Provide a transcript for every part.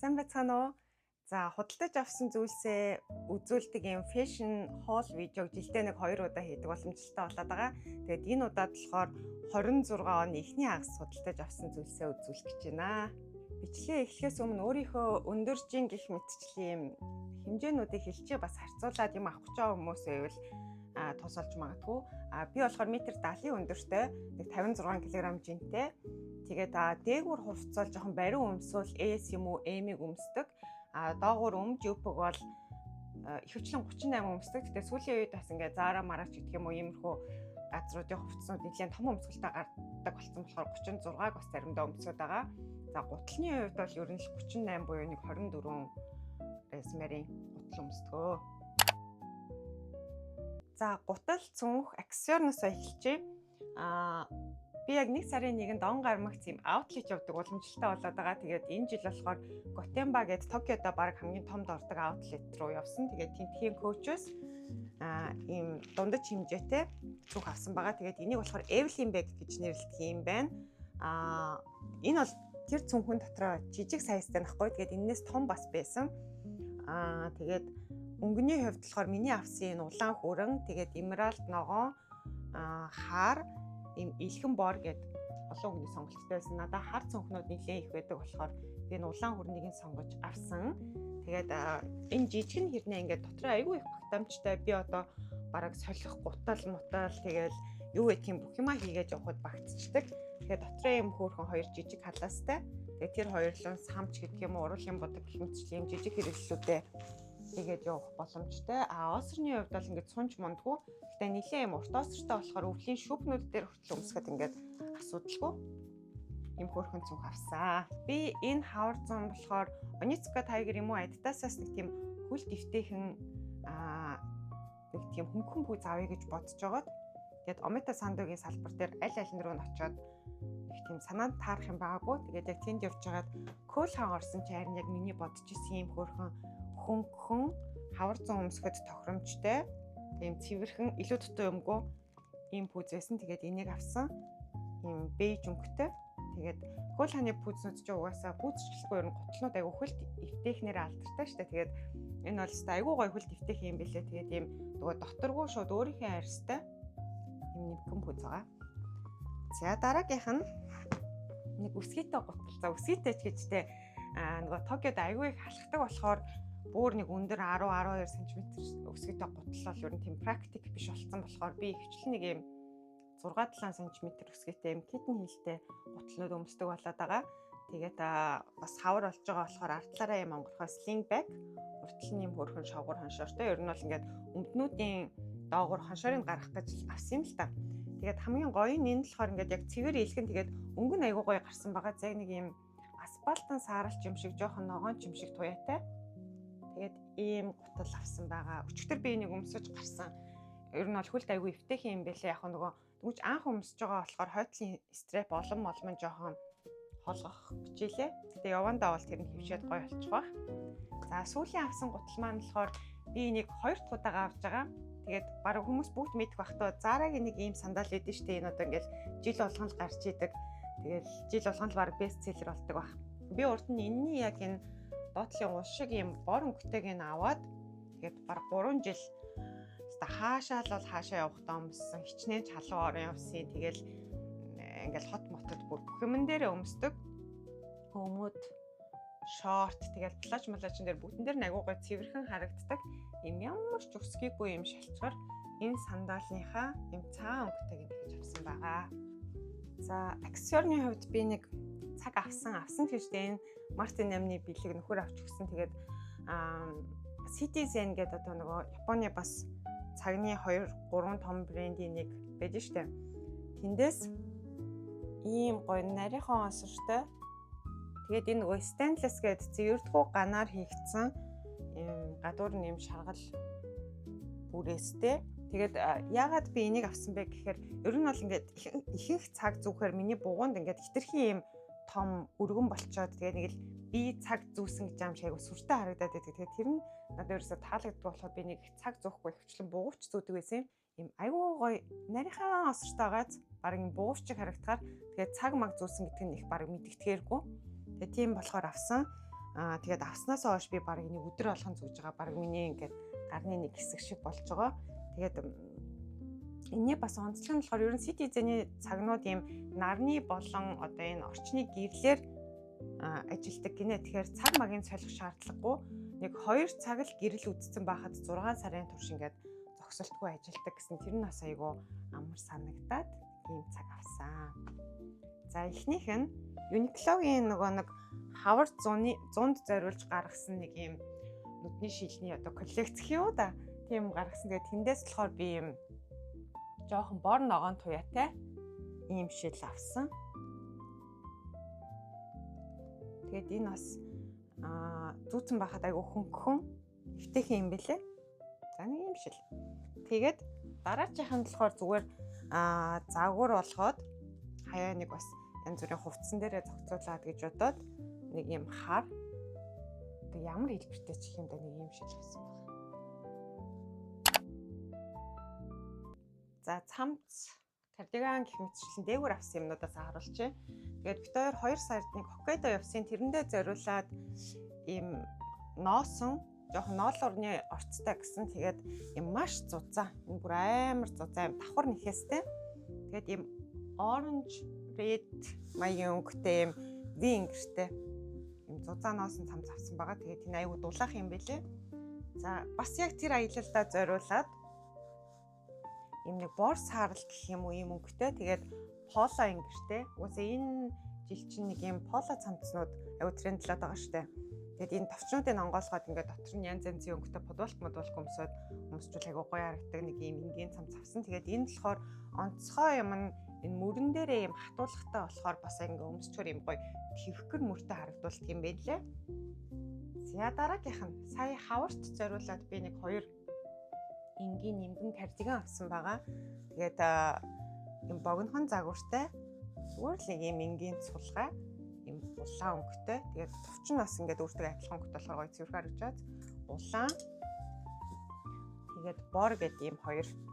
Сайн байцгаана уу? За худалдаж авсан зүйлсээ үзүүлдэг юм fashion haul видеог жилдээ нэг 2 удаа хийдэг боломжтой болоод байгаа. Тэгээд энэ удаад болохоор 26 оны эхний хагас худалдаж авсан зүйлсээ үзүүлэх гэж байна. Бичлэгээ эхлэхээс өмнө өөрийнхөө өндөржин гих мэтчлийн хэмжээнүүдийг хэлчихээ бас харьцуулаад юм авах гэж байгаа хүмүүс байвал тус олж магадгүй. Би болохоор 1.70 м өндөртэй, нэг 56 кг жинтэй. Тэгээд дээгүүр хувцас жоохон бариу өмсвөл S юм уу M-ийг өмсдөг. Доогуур жүпг бол ихэвчлэн 38 өмсдөг. Гэтэ сүүлийн үед бас ингээ Zara Marach гэх юм уу иймэрхүү газруудын хувцснууд нэлээд том өмсгөлтэй гардаг болсон болохоор 36-г бас заримдаа өмсөд байгаа. За гутлын хувьд бол ер нь л 38 буюу нэг 24 размерын гутал өмсдгөө. За гутал цүнх аксессуарноос эхэлчихье. Би яг 1 сарын 1-нд он гармагц юм аутлет явдаг боломжтой болоод байгаа. Тэгээд энэ жил болохоор Gotemba гэдэг Токиодо баг хамгийн томд ордог аутлет руу явсан. Тэгээд тентхийн коучос ийм дундаж хэмжээтэй цүнх авсан байгаа. Тэгээд энийг болохоор Evelyn Bag гэж нэрлэдэг юм байна. Энэ бол тэр цүнхэн дотроо жижиг сайзтай нахгүй. Тэгээд энэс том бас байсан. Тэгээд өнгөний хувьд болохоор миний авсан энэ улаан хүрэн, тэгээд эмералд ногоон, хаар, ийм илхэн бор гэдэг олон өнгөний сонголттой байсан. Надаа хар цүнхнүүд нэлээд их байдаг болохоор би энэ улаан хүрнийг сонгож авсан. Тэгээд энэ жижиг нь хэрнээ ингээд дотроо айгүй их багтаамжтай. Би одоо бараг солих гутал мутал тэгээд юу гэх юм бүх юмаа хийгээд явхад багтцдаг. Тэгээд дотроо юм хөөрхөн хоёр жижиг халаастай. Тэгээд тэр хоёрлон самч гэдэг юм уу, уруулын бодог гэх мэтчлийн жижиг хэрэглэлүүдээ тэгээд явах боломжтой. Осрны хувьд бол ингээд сунж мундгүй. Гэтэ нэлээд юм урт осртой болохоор өвлийн шүүпнүүд дээр хүртэл өмсгöd ингээд асуудалгүй юм хөөрхөн цүнх авсан. Би энэ хавар зам болохоор Onitsuka Tiger юм уу Adidas-аас нэг тийм хөл дэвтэйхэн нэг тийм хөнгөн пүүз авъя гэж бодож байгаад тэгээд Ometa Sandoгийн салбар дээр аль алин руу н очиод нэг тийм санаанд таарах юм байгаагүй. Тэгээд яг тэнд явж байгаад Cool хаан орсон чи харин яг миний бодож исэн юм хөөрхөн хөнгөн хавар зам өмсгöd тохиромжтой тийм цэвэрхэн илүү дутуу юмгүй ийм пүүз байсан. Тэгээд энийг авсан. Ийм бэж өнгөтэй. Тэгээд Cool хааны пүүзнүүд ч угаасаа пүүзчлэхгүй ер нь гутлнууд айгүй хөлт эвтэйхнээр алдартай шүү дээ. Тэгээд энэ бол өстой айгүй гоё хөлт эвтэйх юм билээ. Тэгээд ийм нөгөө доторгүй шууд өөрийнхөө арьстай ийм нэгэн пүүз байгаа. За дараагийнх нь нэг өсгийтэй гутал. За өсгийтэй ч гэжтэй нөгөө Токиод айгүй их халахдаг болохоор бүр нэг өндөр 10-12 см өсгийтэй гутал бол ер нь тийм практик биш болсон болохоор би хвчлэн нэг юм 6-7 см өсгийтэй юм хитэн хилтэй гутлнууд өмсдөг болоод байгаа. Тэгээд бас хавар болж байгаа болохоор артлаараа юм онгорхой sling bag, уртл нь юм хөрхөн шовгор хоншоортой. Ер нь бол ингээд өмднүүдийн доогуур хоншоорыг гаргах гэж авсан юм л та. Тэгээд хамгийн гоё нь энэ болохоор ингээд яг цэвэр илгэн тэгээд өнгө нь айгүй гоё гарсан байгаа. Яг нэг юм асфальтын сааралч юм шиг жоохон ногоон ч юм шиг туяатай. Тэгээд ийм гутал авсан байгаа. Өчигдөр би энийг өмсөж гарсан. Ер нь бол хөлт айгүй эвтэйх юм байлээ. Яг нөгөө дөнгөж анх өмсөж байгаа болохоор хойтлын стрэп олон жоохон холгох бичээлээ. Гэтэ явандаа бол тэр нь хөвшөөд гоё болчих واخ. За сүүлийн авсан гутал маань болохоор би энийг 2 дахь удаага авч байгаа. Тэгээд баруун хүмүүс бүгд мэдэх бах тоо Zara-гийн нэг ийм сандал өгдөн штэ. Энэ одоо ингээл жил болгон л гарч идэг. Тэгээд жил болгон л баг бестселлер болдог бах. Би урд нь энэний яг энэ доотлын ус шиг ийм бор өнгөтэйг нь аваад тэгээд баг 3 жил хаашаа л бол хаашаа явахдаа өмссөн. Хичнээн чалуу орон явсан. Тэгэл ингээл хот мотод бүр бүх юм дээрээ өмсдөг. Өмөд, шорт, тэгэл плаж малажин дээр бүгдэн дээр агуу гой цэвэрхэн харагддаг. Им ямар ч өсгийгүй юм шалчгаар энэ сандалынхаа юм цаан өнгөтэйг тэгж авсан байгаа. За аксессуарны хувьд би нэг цаг авсан гэжтэй энэ Martin 8-ны бэлэг нөхөр авч өгсөн. Тэгээд Citizen гэдэг одоо нөгөө Японы бас цагны 2-3 том брендийн нэг байж штэ. Тэндээс ийм гоё нарийнхан осортой. Тэгээд энэ нөгөө stainless гэдэг зэвэрдгүү ганаар хийгдсэн ийм гадуур нэм шаргал бүрээстэй. Тэгээд яагаад би энийг авсан бэ гэхээр ер нь бол ингээд ихэнх цаг зүүхээр миний бугуунд ингээд хитрхи ийм том өргөн болчоод тэгээд нэг л би цаг зүүсэн гэж юм шиг айгу сүртэй харагдаад байдаг. Тэгээд тэр нь надад ерөөсө таалагддаг болохоор би нэг цаг зүүхгүй хвчлэн бугууч зүүдэг байсан юм. Айгу гоё нарийнхаа осртойгоос баг юм бугуучиг харагдахаар тэгээд цаг маг зүүсэн гэдэг нь их баг мэддэхээргүй. Тэгээд тийм болохоор авсан. Тэгээд авснасаа хойш би баг энийг өдөр болгон зүүж байгаа. Баг миний ингээд гарны нэг хэсэг шиг болж байгаа. Тэгээд энэний бас онцлог нь болохоор ер нь Citizen-ийн цагнууд ийм нарны болон одоо энэ орчны гэрлэлээр ажилдаг гинэ. Тэгэхээр цаг магийн солих шаардлагагүй. Нэг 2 цаг л гэрэл үдцсэн байхад 6 сарын турш ингээд зогсолтгүй ажилдаг гэсэн тэр нь бас айгүй амар санагдаад ийм цаг авсан. За эхнийх нь Uniqlo-гийн нөгөө нэг хавар 100-д зориулж гаргасан нэг ийм нүдний шилний одоо коллекц хийв да. Тийм гаргасан. Тэгээд тэндээс болохоор би ийм жоохон бор ногоон туяатай ийм шил авсан. Тэгээд энэ бас зүүцэн байхад айгүй хөнгөн эвтэйхэн юм бэлээ. За нэг юм шил. Тэгээд дараачихын болохоор зүгээр загвар болгоод хаяа нэг бас янз бүрийн хувцсан дээрээ зохицуулаад гэж бодоод нэг юм хар. Тэг ямар хэлбэртэй ч юм да нэг юм шил хийсэн байна. За цамц кардиган гэх мэтчлэн дээгүүр авсан юмнуудаас харуулчих. Тэгээд бид 2 сард нэг Хоккайдо явсан. Тэрэндээ зориулаад ийм ноосон жоохон ноолуурны орцтой гэсэн. Тэгээд ийм маш зузаан. Энэ бүр амар зузаан юм давхар нэхээстэй. Тэгээд ийм orange red маягийн өнгөтэй ийм вингэртэй ийм зузаан ноосон цамц авсан байгаа. Тэгээд энэ аюу дулаах юм бэлээ. За бас яг тэр аялалдаа зориулаад ийм нэг борс харал гэх юм уу ийм өнгөтэй. Тэгээд поло өнгөртэй. Уусаа энэ жил чинь нэг ийм поло цамцнууд аюу трендлээд байгаа штэ. Тэгээд энэ товчнуудыг онгоолгоод ингээд дотор нь янз янзын өнгөтэй подвалк өмсөд өмсчүүл аягүй гоё харагдаг нэг ийм энгийн цамц авсан. Тэгээд энэ болохоор онцгой юм нь энэ мөрөн дээрээ ийм хатуулгатай болохоор бас ингээ өмсчөр ийм гоё твхгэр мөртэй харагдуулт юм байлээ. За дараагийнх нь сая хаварт зориулаад би нэг 2 энгийн нимгэн кардиган авсан байгаа. Тэгээд ийм богинохон загвартай зүгээр л нэг ийм энгийн цулгаа ийм улаан өнгөтэй. Тэгээд товч нь бас ингээд өөртөө адилхан өнгөтэй болохоор гоё цэвэр харагдаж улаан. Тэгээд бор гэдэг ийм 2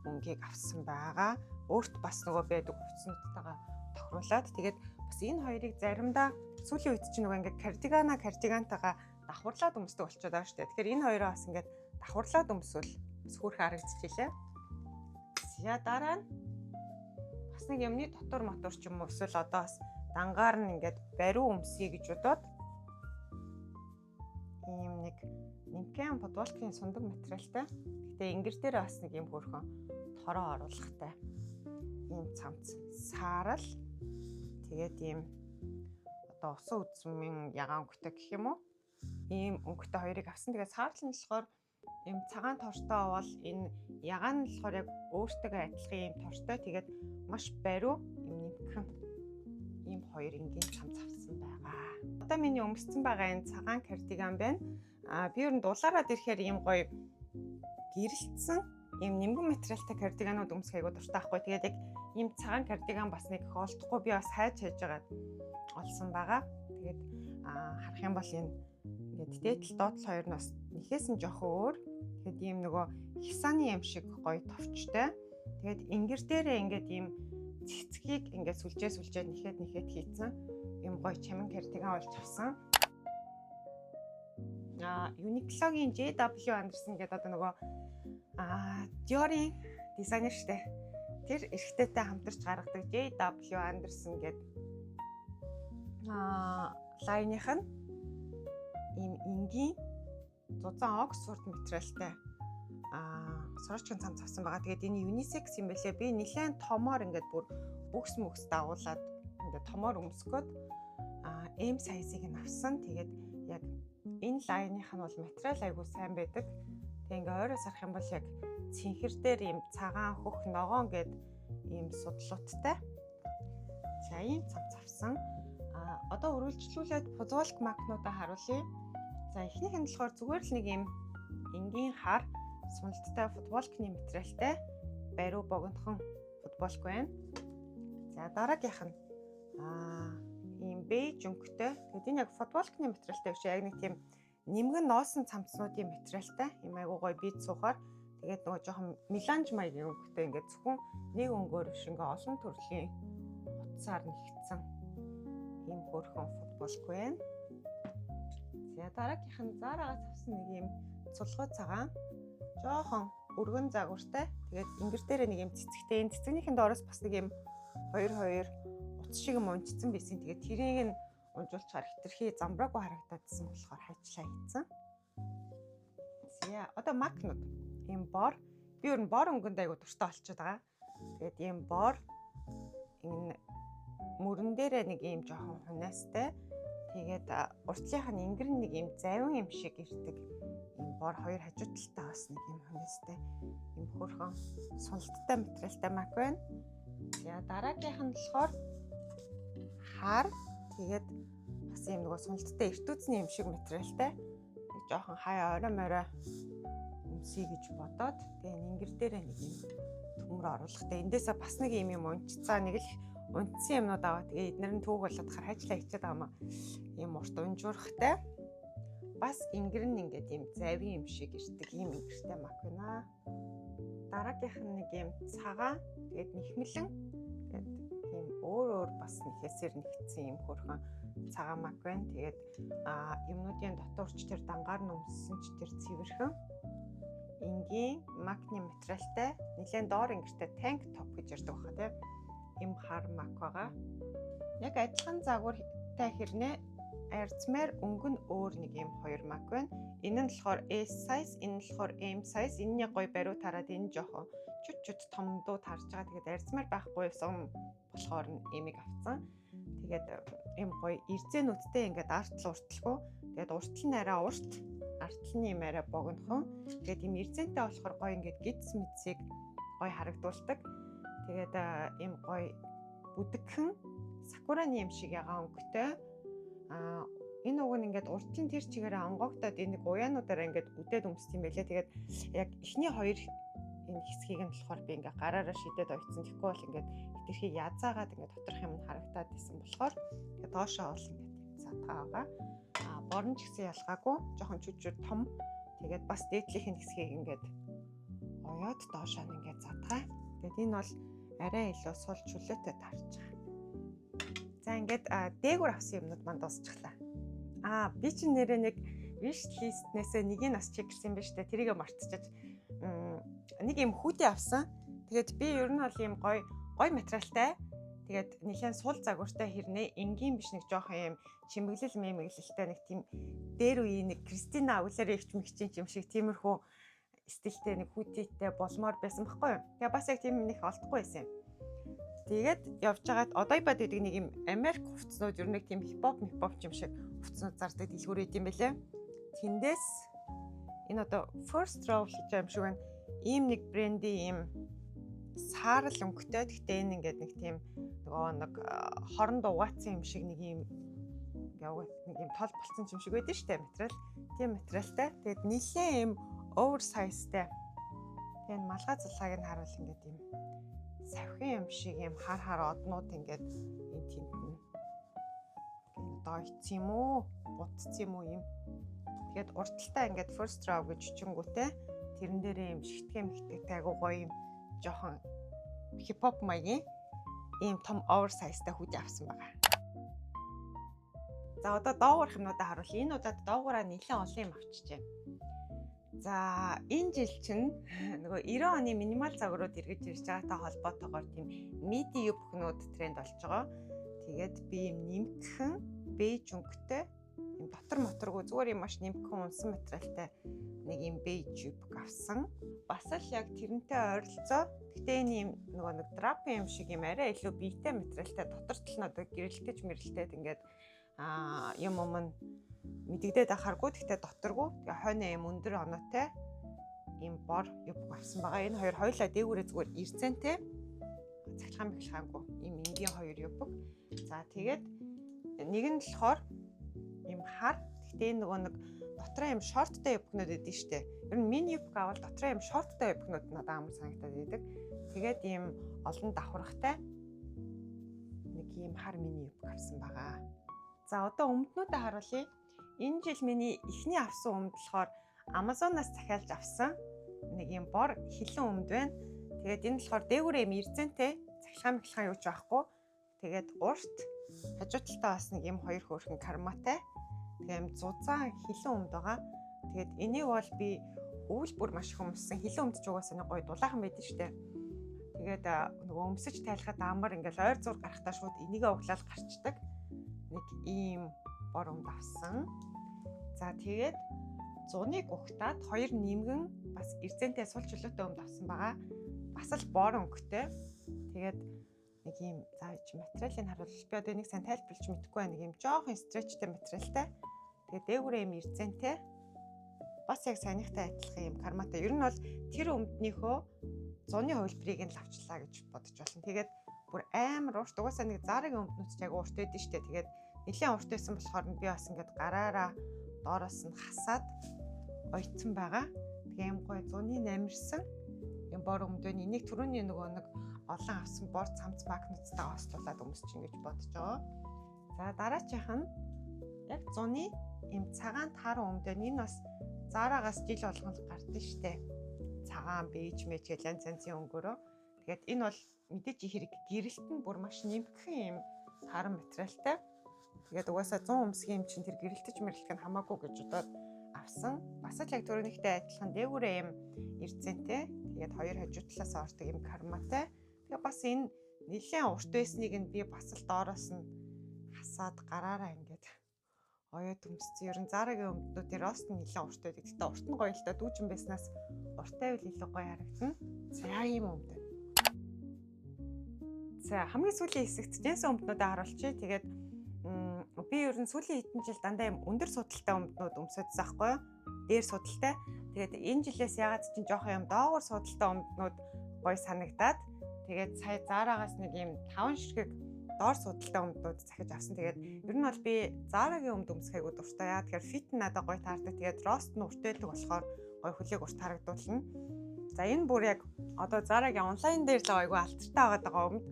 өнгийг авсан байгаа. Өөрт бас нөгөө байдаг хувцснуудтайгаа тохируулаад тэгээд бас энэ хоёрыг заримдаа сүүлийн үед чинь нөгөө ингээд кардигантайгаа давхарлаад өмсдөг болчиход байгаа шүү дээ. Тэгэхээр энэ хоёроо бас ингээд давхарлаад өмсвөл сүхүрх харагдчихжээ. За дараа нь бас нэг юмны дотор мотор ч юм уу эсвэл одоо бас дангаар нь ингээд бариу өмсөе гэж бодоод ийм нэг нимкэн подвалкын сундаг материалтай. Гэтэ ингэр дээр бас нэг юм хөөрхөн тороо оруулахтай ийм цамц саарал тэгээд ийм одоо усан үзмийн ягаан өнгөтэй гэх юм уу ийм өнгөтэй хоёрыг авсан. Тэгээд саарал нь болохоор ийм цагаан тортой бол энэ ягаан нь болохоор яг өөртөө адилхан ийм тортой тэгээд маш бариу ийм нимкэн ийм 2 энгийн цамц авсан байгаа. Одоо миний өмссөн байгаа энэ цагаан кардиган байна. Би ер нь дулаараад ирэхээр ийм гоё гэрэлтсэн ийм нимгэн материалтай кардиганууд өмсөх айгуу дуртай байхгүй. Тэгээд яг ийм цагаан кардиган бас нэг олдохгүй би бас хайж байгаа олсон байгаа. Тэгээд харах юм бол энэ ингээд дээдл доотлол хоёр нь бас нэхээс нь жоохон өөр. Тэгээд ийм нөгөө хисааны юм шиг гоё товчтой. Тэгээд ингэр дээрээ ингээд ийм цэцгийг ингээд сүлжээ нэхэд хийцэн ийм гоё чамин кардиган болж авсан. Uniqlo-гийн JW Anderson гэдэг одоо нөгөө Dior-ийн дизайнер штэ. Тэр эрэгтэйтэй хамтарч гаргадаг JW Anderson гэдэг лайных нь ийм энгийн зузаан Oxford материалтай сорочгийн цамц авсан байгаа. Тэгээд энэ unisex юм байлээ. Би нэлээд томоор ингээд бүр бүкс дагуулад ингээд томоор өмсгөөд M size-ыг нь авсан. Тэгээд яг энэ лайных нь бол материал айгүй сайн байдаг. Тэг ингээ ойроос харах юм бол яг цэнхэр дээр ийм цагаан хөх ногоон гэд ийм судлуудтай. За ийм цамц авсан. Одоо үргэлжлүүлээд подвалк макнуудаа харуулъя. За эхнийх нь болохоор зүгээр л нэг ийм энгийн хар суналттай футболкны материалтай бариу богинохон футболк байна. За дараагийнх нь ийм бэж өнгөтэй. Тэгэд энэ яг футболкны материалтай биш, яг нэг тийм нимгэн ноосон цамцнуудын материалтай. Ийм айгуу гоё бит сухаар. Тэгээд нөгөө жоохон меланж маягийн өнгөтэй ингээд зөвхөн нэг өнгөөр биш ингээ олон төрлийн утсаар нэгтсэн ийм хөөрхөн футболк байна. Тэгээ дараагийнх нь Zara-гаас авсан нэг юм цулгуу цагаан. Жохон өргөн загвартай. Тэгээд ингэр дээрээ нэг юм цэцэгтэй. Энэ цэцэгнийхэн доороос бас нэг юм 2 утас шиг юм унжсан байсан. Тэгээд тэрийг нь унжуулчаар хитрхи замбраагүй харагдаадсан болохоор хайчлаа хийцэн. Одоо макнууд ийм бор. Би ер нь бор өнгөнд айгу дуртай болчиход байгаа. Тэгээд ийм бор энэ мөрөн дээрээ нэг ийм жоохон хунаастай. Тэгээд уртлынх нь ингэр нэг ийм завин юм шиг ирдэг. Ийм бор хоёр хажуу талтай бас нэг ийм хунаастай. Ийм хөрхөн султтай материалтай мак байна. Тэгээд дараагийнх нь болохоор хар. Тэгээд бас ийм нөгөө султтай эртүүцний юм шиг материалтай. Нэг жоохон хаяа орой морой өмсөе гэж бодоод тэгээд ингэр дээрээ нэг ийм төмөр оруулахтай. Эндээсээ бас нэг юм унццаа нэг л унтсан юмнууд аваа. Тэгээ эднэр нь түүх болоод хараачлаа хичээд байгаа маа. Ийм урт унжуурхтай. Бас ингэр нь ингээд ийм завин юм шиг ирдэг ийм ингэртэй мак байна. Дараагийнх нь нэг ийм цагаан. Тэгээд нэхмэлэн. Тэгээд ийм өөр бас нэхээсээр нэгдсэн ийм хөрхөн цагаан мак байна. Тэгээд юмнуудын дотоорч тэр дангаар нөмссөн ч тэр цэвэрхэн энгийн макны материалтай нэлээд доор ингэртэй танк топ гэж ярьдаг баха тийм. Им хар мак байгаа. Яг адилхан загвартай хэрнээ арцмаар өнгө нь өөр нэг юм 2 мак байна. Энэ нь болохоор S size, энэ нь болохоор M size. Энэний гой бариу тараад энэ жоохон чүт томдуу тарж байгаа. Тэгээд арцмаар байхгүй сум болохоор эмийг авцсан. Тэгээд им гой ирзэнүүдтэй ингээд артлал урталгүй. Тэгээд уртал нь арай урт, артал нь юм арай богинохон. Тэгээд им ирзэнтэй болохоор гой ингээд гидс мэдсийг гой харагдуулдаг. Тэгээд им гой бүдгхэн сакураны юм шиг ягаан өнгөтэй. Энэ уг нь ингээд уртлын тэр чигээрээ онгоогдоод энэ уяануудаараа ингээд үдээд өмсдөг юм байлээ. Тэгээд яг эхний хоёр энэ хэсгийг нь болохоор би ингээд гараараа шидэд ойцсон. Тэгэхгүй бол ингээд хитрхи язаагаад ингээд доторх юм нь харагдаад исэн болохоор ингээд доошоо бол ингээд задгаа байгаа. Борон ч гэсэн ялгаагүй жоохон чүчүр том. Тэгээд бас дээдлийнх нь хэсгийг ингээд оёод доошоо нь ингээд задгаа. Тэгээд энэ бол арай илүү сул чөлөөтэй тарж байгаа. За ингээд дээгүүр авсан юмнууд манд дуусчихлаа. Би чинь нэрээ нэг wish list-нээсээ нэгийг бас чексэн байж та тэрийг мартчихаж нэг юм хүүтэй авсан. Тэгээд би ер нь бол ийм гой материалтай. Тэгээд нэлээд сул загвартай хэрнээ энгийн биш нэг жоохон юм чимэглэл мэмэглэлтэй нэг тийм дээр үе нэг Кристина Агулера ихч мэгчийн юм шиг тиймэрхүү стилтэй нэг хүүтэйтэй болмоор байсан байхгүй юу. Тэгээ бас яг тийм нэг олдохгүй байсан юм. Тэгээд явж байгаад одоо бод гэдэг нэг юм Америк хувцснууд ер нь нэг тийм хипхоп юм шиг хувцснууд зардаг дэлгүүр идэм байлээ. Тэндээс энэ одоо First Row гэж юм шиг байна. Ийм нэг брендийн ийм саарл өнгөтэй. Гэхдээ энэ ингээд нэг тийм нөгөө нэг хоронд угаацсан юм шиг нэг ийм нэг ийм тол болцсон юм шиг байдаг шүү дээ материал. Тийм материалтай. Тэгээд нэлээд ийм oversizeтэй. Тэгээд малгай цулгааг нь харуул ингээд ийм савхин юм шиг юм хар однууд ингээд энэ тэнд нь дойц юм уу бутц юм уу юм. Тэгээд урталтай ингээд first row гэж чичингүүтэй тэрэн дээрээ юм шигтгэн мэгтэй агуу гоё юм жоохон хипхоп маягийн ийм том oversizeтай хүч авсан байгаа. За одоо доогуур юмнуудаа харуул. Энэ удаад доогуураа нэлээд олон юм авчижээ. За энэ жил чинь нөгөө 90 оны минимал загварууд эргэж ирж байгаатай холбоотойгоор тийм миди юбкнууд тренд болж байгаа. Тэгээд би юм нэмгхэн бэж өнгөтэй юм дотор моторгүй зүгээр юм маш нэмгхэн унсан материалтай нэг юм бэж юбк авсан. Бас л яг тэрнтэй ойролцоо. Гэтэ энэ юм нөгөө нэг драпын юм шиг юм арай илүү биетэй материалтай дотор тал нь одоо гэрэлтэж мэрэлтээд ингээд юм нь мэдэгдээд ахааргүй. Гэхдээ доторгүй. Тэгээ хойно юм өндөр оноотой ийм бор юбк авсан байгаа. Энэ хоёр хоёулаа дээгүүрээ зүгээр ирцэнтэй. Цахилгаан ийм энгийн хоёр юбк. За тэгээд нэг нь болохоор ийм хар. Гэхдээ энэ нөгөө нэг дотроо ийм шорттой юбкнууд өгдөө штэ. Ер нь мини юбк авал дотроо ийм шорттой юбкнууд надад амар санагдаад байдаг. Тэгээд ийм олон давхаргатай нэг ийм хар мини юбк авсан байгаа. За одоо өмднүүдээ харуулъя. Энэ жил миний эхний авсан өмд болохоор Amazon-аас захиалж авсан нэг юм бор хилэн өмд байна. Тэгээд энэ болохоор дээгүүрээ юм ирзэнтэй цахилгаан юу ч байхгүй. Тэгээд урт хажуу талдаа бас нэг юм хоёр хөөрхөн карматай. Тэгээ зузаан хилэн өмд байгаа. Тэгээд энийг бол би өвөл бүр маш их өмссөн. Хилэн өмдөж угаасаа нэг гоё дулаахан байдаг шүү дээ. Тэгээд нөгөө өмсөж тайлахад амар ингээл ойр зур гарахтаа шууд энийгээ углаад гарчдаг. Нэг ийм бор өмд авсан. За тэгээд зуныг ухтаад 2 нимгэн бас эрзэнтэй сул чөлөөтэй өмд авсан байгаа. Бас л бор өнгөтэй. Тэгээд нэг ийм зааж материалыг харуулж би одоо энийг сайн тайлбарлаж мэдэхгүй байна. Нэг ийм жоохон стретчтэй материалтай. Тэгээд дээгүүрээ ийм эрзэнтэй. Бас яг санийхтай адилхан ийм карматай. Ер нь бол тэр өмднийхөө зуны хувилбарыг нь лавчлаа гэж бодож байна. Тэгээд бүр амар урт угаасаа нэг Zara-гийн өмднүүд ч яг урт байдаг шүү дээ. Тэгээд нэлээд урт байсан болохоор би бас ингээд гараараа доороос нь хасаад ойцсон байгаа. Тэгээ юм гоё зуны намирсан юм бор өмд байна. Энийг түрүүний нөгөө нэг олон авсан бор цамц магниттай ослуулад өмсч ингэж бодож байгаа. За дараачих нь яг зуны юм цагаан тааран өмд байна. Энэ бас Zara-гаас жил болгон гардаг штэ. Цагаан, бэж мэж гэл янз янзын өнгөөрөө. Тэгээд энэ бол мэдээж хэрэг гэрэлт нь бүр маш нэмхэн юм тааран материалтай. Тэгээд угаасаа 100 өмсгийн юм чинь тэр гэрэлтэж мэрэлтэх нь хамаагүй гэж удаад авсан. Бас л яг түрүүнийхтэй адилхан дээгүүрээ юм эрзэнтэй. Тэгээд хоёр хажуу талаас ордог юм карматай. Тэгээд бас энэ нэлээд урт байсныг нь би бас л доороос нь хасаад гараараа ингээд оёд өмссөн. Ер нь Zara-гийн өмднүүд дээр рост нь нэлээд урт байдаг. Гэтэ урт нь гоё л да дүүжин байснаас урттай үл илүү гоё харагдана. За ийм өмд. За хамгийн сүүлийн хэсэгт Jensen өмднүүдээ харуулчих. Тэгээд би ер нь сүүлийн хэдэн жил дандаа юм өндөр судалтай өмднүүд өмсөдсөн байхгүй юу? Дээр судалтай. Тэгээд энэ жилээс ягаад ч жоохон юм доогуур судалтай өмднүүд гоё санагдаад тэгээд сая Zara-гаас нэг юм 5 ширхэг доор судалтай өмднүүд захиж авсан. Тэгээд ер нь бол би Zara-гийн өмд өмсөхийг дуртай. Яа тэгэхээр fit нь надад гоё таардаг. Тэгээд рост нь урт байдаг болохоор гоё хүлээг урт харагдуулна. За энэ бүр яг одоо Zara-гийн онлайн дээр л айгүй алтартай байгаа өмд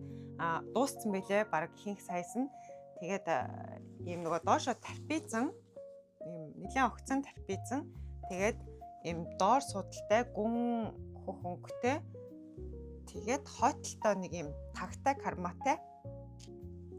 дууссан байлээ. Бараг ихэнх сайсан. Тэгээд ийм нөгөө доошо тарпизан ийм нэлээд огцон тарпизан. Тэгээд ийм доор судалтай гүн хөх өнгөтэй. Тэгээд хойтлолтой нэг ийм тагтай карматай.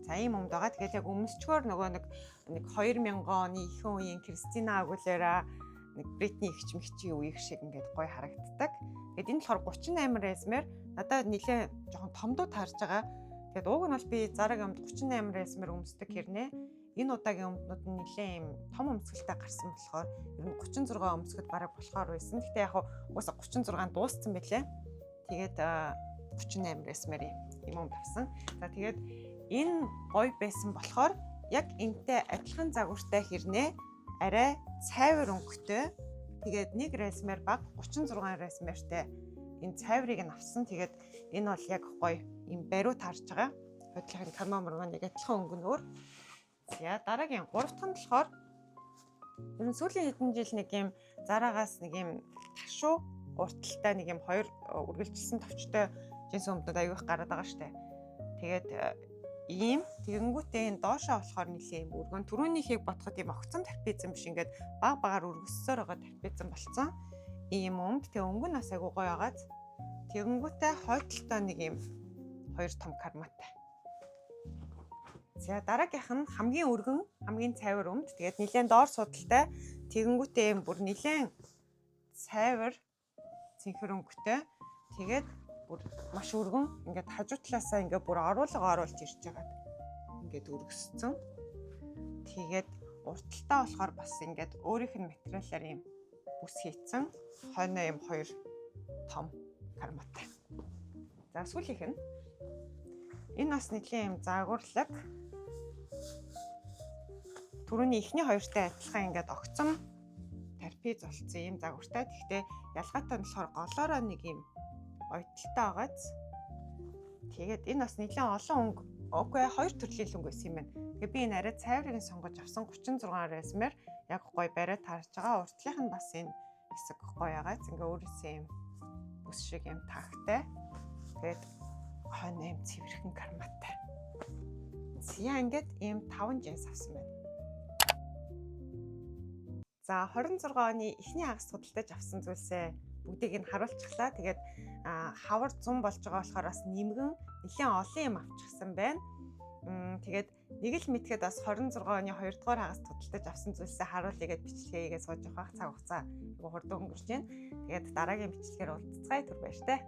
За ийм өмд байгаа. Тэгээд яг өмсчгөр нөгөө нэг 2000 оны ихэнх үеийн Кристина Агулера нэг Бритни ихчмэгчийн үеиг шиг ингээд гоё харагддаг. Тэгээд энэ болохоор 38 размер. Надад нэлээд жоохон томдуу таарж байгаа. Тэгээд уг нь бол би Zara-гийн өмд 38 размер өмсдөг хэрнээ. Энэ удаагийн өмднүүд нь нэлээд юм том өмсгөлтэй гарсан болохоор ер нь 36 өмсгöd бараг болохоор байсан. Гэхдээ яг угаасаа 36 дууссан байлээ. Тэгээд 38 размер юм өмд авсан. За тэгээд энэ гоё байсан болохоор яг энэтэй адилхан загвартай хэрнээ арай цайвар өнгөтэй. Тэгээд 1 размер баг 36 размертэй энэ цайврыг нь авсан. Тэгээд энэ бол яг гоё юм бариу таарж байгаа. Хотлохын кармамар нэг адилхан өнгөнөөр. За дараагийн 3 дахь нь болохоор ер нь сүүлийн хэдэн жил нэг юм Zara-гаас нэг юм ташуу урталтай нэг юм 2 үргэлжилсэн товчтой Jensen өмднүүд аягүй их гараад байгаа штэ. Тэгээд ийм тэгэнгүүтээ энэ доошоо болохоор нэлийн юм өргөн түрүүнийхийг ботход ийм огцон тарпизм биш ингээд баг багаар өргөссөөр байгаа тарпизм болцсон. Ийм өмд тэг өнгө нь бас аягүй гоё агаад тэгэнгүүтээ хойдолтой нэг юм 2 том карматай. За дараагийнх нь хамгийн өргөн, хамгийн цайвар өмд. Тэгээд нэлээд доор судалтай. Тэгэнгүүтээ юм бүр нэлээд цайвар цэнхэр өнгөтэй. Тэгээд бүр маш өргөн. Ингээд хажуу талаасаа ингээд бүр оруулж ирж байгаа. Ингээд өргөсцөн. Тэгээд урталтаа болохоор бас ингээд өөрийнх нь материалаар юм бүс хийцэн. Хойноо юм 2 том карматай. За сүүлийнх нь энэ бас нэлийн юм загварлаг. Түрүүний эхний хоёртой адилхан ингээд огцом тарпиз болцсон юм загвартай. Гэхдээ ялгаатай нь болохоор голоороо нэг юм ойтолтой байгааз. Тэгээд энэ бас нэлийн олон өнгө. Окей, 2 төрлийн өнгө байсан юм байна. Тэгээ би энэ арай цайврыг сонгож авсан 36 размер яг гоё бариа таарж байгаа. Уртлынх нь бас энэ хэсэг гоё байгааз. Ингээ өөрөөсөө юм бүс шиг юм тагтай. Тэгээд хойно юм цэвэрхэн карматай. Зя ингээд ийм 5 Jensen авсан байна. За 26 оны эхний хагас судалтаж авсан зүйлсээ бүгдийг нь харуулчихлаа. Тэгээд хавар 100 болж байгаа болохоор бас нэмгэн нэлээд олон юм авчихсан байна. Тэгээд Нэг л мэдхэд бас 26 оны 2 дугаар хагас тодтолдож авсан зүйлсээ харуулъя гэд бичлэгээ сууж явах цаг хугацаа хурдан өнгөрч байна. Тэгээд дараагийн бичлэгээр уулзцгаая түр баяртай.